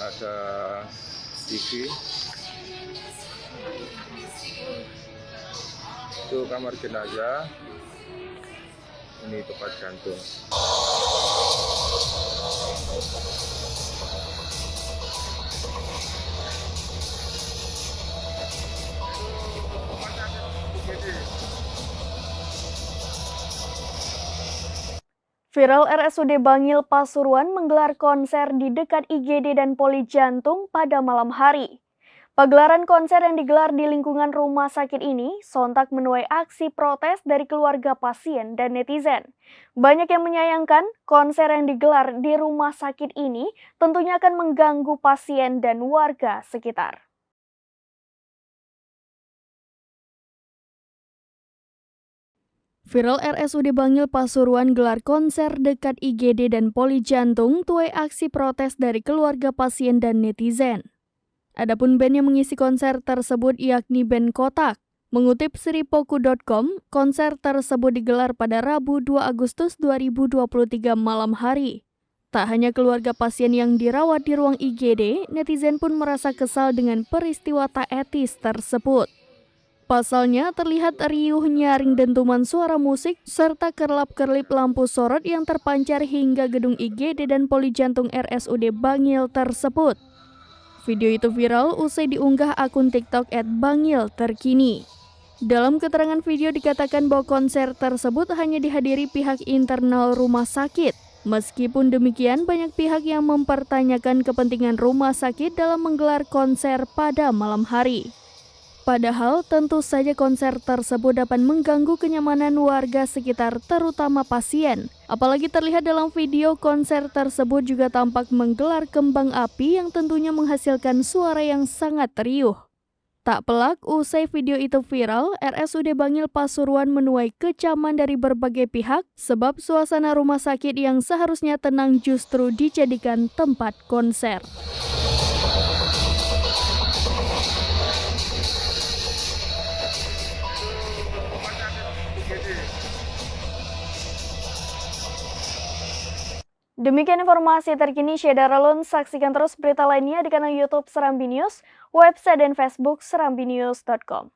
Ada TV, itu kamar jenazah, ini tempat jantung. Viral RSUD Bangil Pasuruan menggelar konser di dekat IGD dan Poli Jantung pada malam hari. Pagelaran konser yang digelar di lingkungan rumah sakit ini sontak menuai aksi protes dari keluarga pasien dan netizen. Banyak yang menyayangkan konser yang digelar di rumah sakit ini tentunya akan mengganggu pasien dan warga sekitar. Viral RSUD Bangil Pasuruan gelar konser dekat IGD dan Poli Jantung tuai aksi protes dari keluarga pasien dan netizen. Adapun band yang mengisi konser tersebut yakni band Kotak. Mengutip sripoku.com, konser tersebut digelar pada Rabu 2 Agustus 2023 malam hari. Tak hanya keluarga pasien yang dirawat di ruang IGD, netizen pun merasa kesal dengan peristiwa tak etis tersebut. Pasalnya, terlihat riuh nyaring dentuman suara musik serta kerlap-kerlip lampu sorot yang terpancar hingga gedung IGD dan Poli Jantung RSUD Bangil tersebut. Video itu viral usai diunggah akun TikTok @bangil terkini. Dalam keterangan video dikatakan bahwa konser tersebut hanya dihadiri pihak internal rumah sakit. Meskipun demikian, banyak pihak yang mempertanyakan kepentingan rumah sakit dalam menggelar konser pada malam hari. Padahal tentu saja konser tersebut dapat mengganggu kenyamanan warga sekitar terutama pasien. Apalagi terlihat dalam video konser tersebut juga tampak menggelar kembang api yang tentunya menghasilkan suara yang sangat riuh. Tak pelak, usai video itu viral, RSUD Bangil Pasuruan menuai kecaman dari berbagai pihak sebab suasana rumah sakit yang seharusnya tenang justru dijadikan tempat konser. Demikian informasi terkini Syedaralun. Saksikan terus berita lainnya di kanal YouTube Serambi News, website dan Facebook serambinews.com.